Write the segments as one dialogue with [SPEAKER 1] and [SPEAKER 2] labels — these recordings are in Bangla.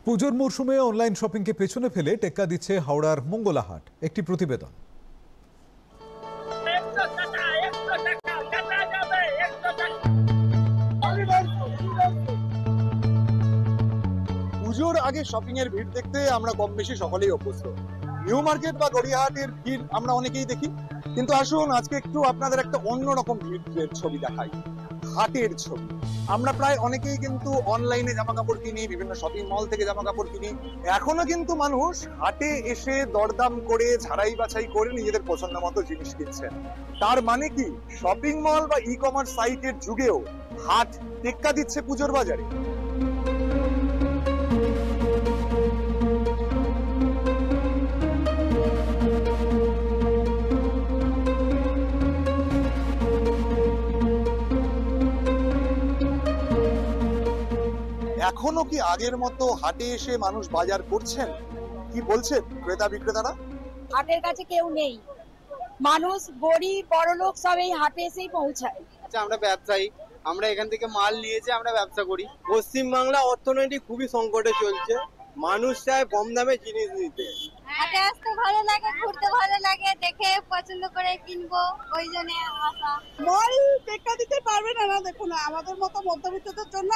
[SPEAKER 1] পুজোর মরশুমে অনলাইন শপিংকে পেছনে ফেলে টেক্কা দিচ্ছে হাওড়ার মঙ্গলাহাট। একটি প্রতিবেদন।
[SPEAKER 2] পুজোর আগে শপিং এর ভিড় দেখতে আমরা কম বেশি সকলেই অভ্যস্ত। নিউ মার্কেট বা গড়িয়াহাটের ভিড় আমরা অনেকেই দেখি, কিন্তু আসুন আজকে একটু আপনাদের একটা অন্যরকম ভিড়ের ছবি দেখাই, হাটের ছবি। আমরা প্রায় অনেকেই কিন্তু অনলাইনে জামা কাপড় কিনি, বিভিন্ন শপিং মল থেকে জামা কাপড় কিনি। এখনো কিন্তু মানুষ হাটে এসে দরদাম করে ঝাড়াই বাছাই করে নিজেদের পছন্দ মতো জিনিস কিনছেন। তার মানে কি শপিং মল বা ই কমার্স সাইটের যুগেও হাট টেক্কা দিচ্ছে পুজোর বাজারে? এখনো কি আগের মতো হাটে এসে মানুষ বাজার করছেন? কি বলছেন ক্রেতা বিক্রেতারা?
[SPEAKER 3] হাটের কাছে কেউ নেই, মানুষ গরিব বড়লোক সব এই হাটে এসেই পৌঁছায়।
[SPEAKER 4] আমরা ব্যবসায়ী, আমরা এখান থেকে মাল নিয়েছি, আমরা ব্যবসা করি। পশ্চিমবাংলা অর্থনৈতিক খুবই সংকটে চলছে, মানুষ চায় কম দামে জিনিস নিতে।
[SPEAKER 5] হাটে আসতে ভালো লাগে, ঘুরতে ভালো লাগে, দেখে পছন্দ করে কিনবো, ওই জন্য আসা।
[SPEAKER 3] মল টেক্কা দিতে পারবে না। দেখুন, আমাদের মতো মধ্যবিত্তদের জন্য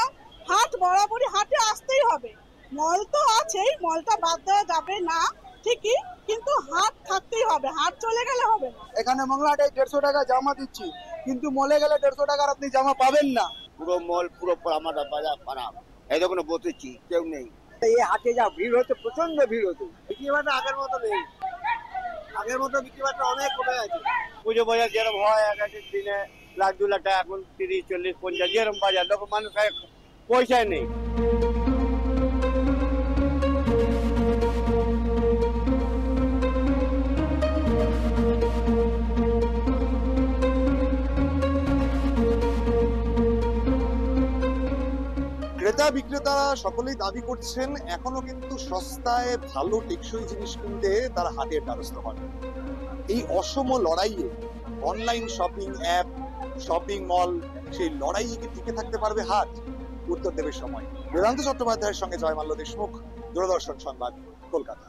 [SPEAKER 3] হাট বরাবরই হাটে আসতেই হবে। মল তো আছেই, মলটা বাদ দেওয়া যাবে না ঠিকই, কিন্তু হাট থাকতেই হবে, হাট চলে গেলে হবে না।
[SPEAKER 2] এখানে মংলাটায় 150 টাকা জামা দিচ্ছি, কিন্তু মলে গেলে 150 টাকার আপনি জামা পাবেন না।
[SPEAKER 4] পুরো মল পুরো আমার বাজার খারাপ। এই দোকানে বসেছি, কেউ নেই।
[SPEAKER 2] এই হাটে যা ভিড় হচ্ছে, প্রচন্ড ভিড় হচ্ছে। বিক্রি বাটা আগের মতো নেই, আগের মতো বিক্রি বাটা অনেক কমে গেছে।
[SPEAKER 4] পুজো বাজার যেরকম হয় এক এক দিনে 1,00,000 2,00,000 টাকা, এখন 30, 40, 50 যেরকম বাজার, তখন মানুষ পয়সা নেই।
[SPEAKER 2] ক্রেতা বিক্রেতারা সকলেই দাবি করছেন এখনো কিন্তু সস্তায় ভালো টেকসই জিনিস কিনতে তারা হাটের দ্বারস্থ হন। এই অসম লড়াইয়ে online shopping app, shopping mall, সেই লড়াইয়ে কি টিকে থাকতে পারবে হাট? উত্তর দেবে সময়। বেদান্ত চট্টোপাধ্যায়ের সঙ্গে জয়মাল্য দেশমুখ, দূরদর্শন সংবাদ, কলকাতা।